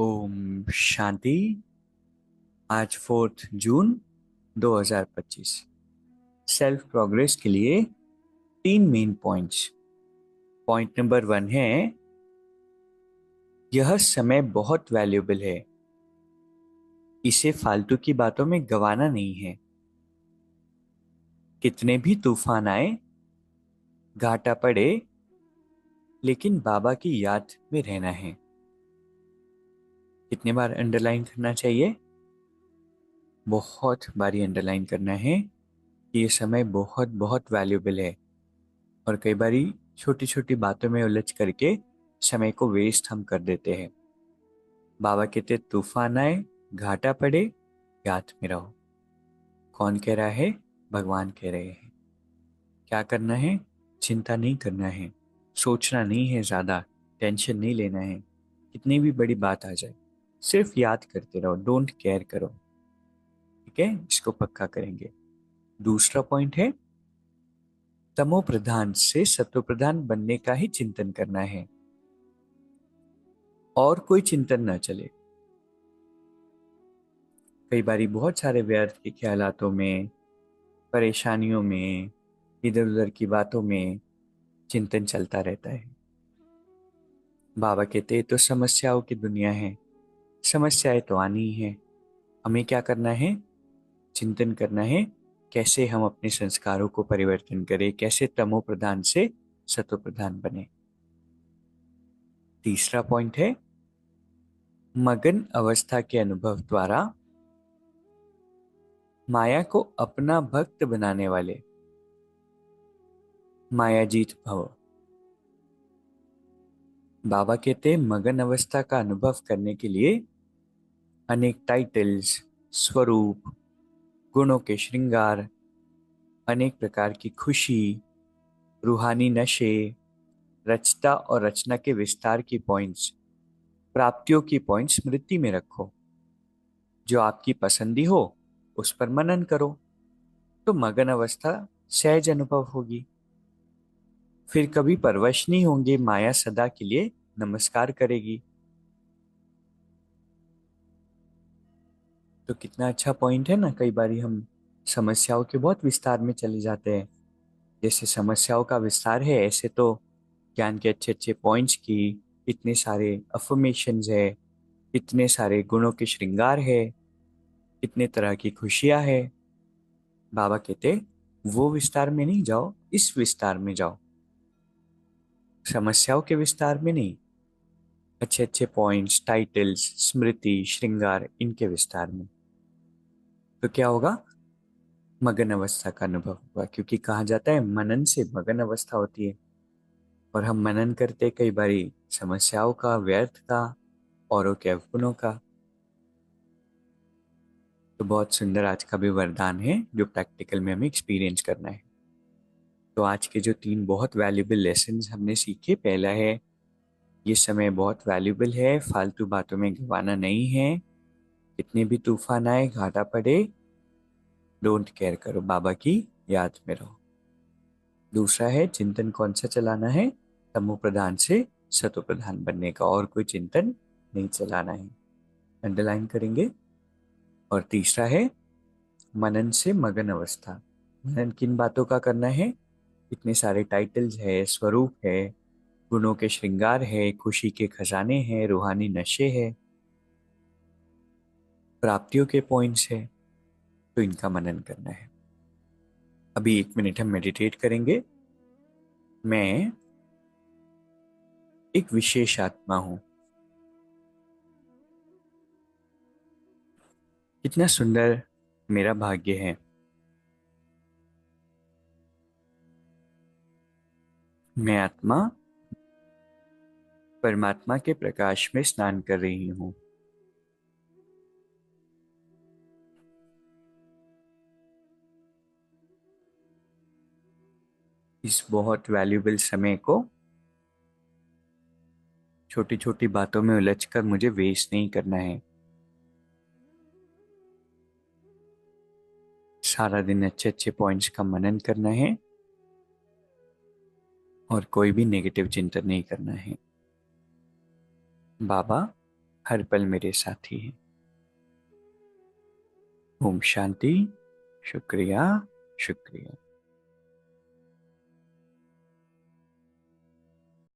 ओम शांति। आज 4 जून 2025। Self progress के लिए 3 मेन पॉइंट्स। पॉइंट नंबर 1 है, यह समय बहुत वैल्यूएबल है, इसे फालतू की बातों में गंवाना नहीं है। कितने भी तूफान आए, घाटा पड़े, लेकिन बाबा की याद में रहना है। कितने बार अंडरलाइन करना चाहिए? बहुत बारी अंडरलाइन करना है कि ये समय बहुत बहुत वैल्यूएबल है। और कई बारी छोटी छोटी बातों में उलझ करके समय को वेस्ट हम कर देते हैं। बाबा कहते तूफान आए, घाटा पड़े, याद में रहो। कौन कह रहा है? भगवान कह रहे हैं। क्या करना है? चिंता नहीं करना है, सोचना नहीं है, ज्यादा टेंशन नहीं लेना है। कितनी भी बड़ी बात आ जाए, सिर्फ याद करते रहो, डोंट केयर करो। ठीक है, इसको पक्का करेंगे। दूसरा पॉइंट है, तमो प्रधान से सत्व प्रधान बनने का ही चिंतन करना है, और कोई चिंतन ना चले। कई बारी बहुत सारे व्यर्थ के ख्यालातों में, परेशानियों में, इधर उधर की बातों में चिंतन चलता रहता है। बाबा कहते हैं तो समस्याओं की दुनिया है, समस्याएं तो आनी ही है। हमें क्या करना है? चिंतन करना है, कैसे हम अपने संस्कारों को परिवर्तन करें, कैसे तमो प्रधान से सतो प्रधान बने। तीसरा पॉइंट है, मगन अवस्था के अनुभव द्वारा माया को अपना भक्त बनाने वाले मायाजीत भव। बाबा कहते हैं मगन अवस्था का अनुभव करने के लिए अनेक टाइटल्स, स्वरूप, गुणों के श्रृंगार, अनेक प्रकार की खुशी, रूहानी नशे, रचता और रचना के विस्तार की पॉइंट्स, प्राप्तियों की पॉइंट्स स्मृति में रखो। जो आपकी पसंदी हो उस पर मनन करो, तो मगन अवस्था सहज अनुभव होगी। फिर कभी परवश नहीं होंगे, माया सदा के लिए नमस्कार करेगी। तो कितना अच्छा पॉइंट है ना। कई बारी हम समस्याओं के बहुत विस्तार में चले जाते हैं। जैसे समस्याओं का विस्तार है, ऐसे तो ज्ञान के अच्छे अच्छे पॉइंट्स की इतने सारे अफर्मेशंस है, इतने सारे गुणों के श्रृंगार है, इतने तरह की खुशियां है। बाबा कहते वो विस्तार में नहीं जाओ, इस विस्तार में जाओ, समस्याओं के विस्तार में नहीं। अच्छे अच्छे पॉइंट्स, टाइटल्स, स्मृति, श्रृंगार, इनके विस्तार में। तो क्या होगा? मगन अवस्था का अनुभव होगा। क्योंकि कहा जाता है मनन से मगन अवस्था होती है। और हम मनन करते कई बारी समस्याओं का, व्यर्थ का, औरों के अवगुणों का। तो बहुत सुंदर आज का भी वरदान है जो प्रैक्टिकल में हमें एक्सपीरियंस करना है। तो आज के जो 3 बहुत वैल्यूबल लेसन हमने सीखे, पहला है ये समय बहुत वैल्यूबल है, फालतू बातों में गंवाना नहीं है। कितने भी तूफान आए, घाटा पड़े, डोंट केयर करो, बाबा की याद में रहो। दूसरा है, चिंतन कौन सा चलाना है? तमो प्रधान से सतो प्रधान बनने का, और कोई चिंतन नहीं चलाना है। अंडरलाइन करेंगे। और तीसरा है, मनन से मगन अवस्था। मनन किन बातों का करना है? इतने सारे टाइटल्स है, स्वरूप है, गुणों के श्रृंगार है, खुशी के खजाने हैं, रूहानी नशे है, प्राप्तियों के पॉइंट्स है। तो इनका मनन करना है। अभी 1 मिनट हम मेडिटेट करेंगे। मैं एक विशेष आत्मा हूं। कितना सुंदर मेरा भाग्य है। मैं आत्मा परमात्मा के प्रकाश में स्नान कर रही हूं। इस बहुत वैल्यूबल समय को छोटी छोटी बातों में उलझकर मुझे वेस्ट नहीं करना है। सारा दिन अच्छे अच्छे पॉइंट्स का मनन करना है, और कोई भी नेगेटिव चिंतन नहीं करना है। बाबा हर पल मेरे साथी हैं। ओम शांति। शुक्रिया। शुक्रिया।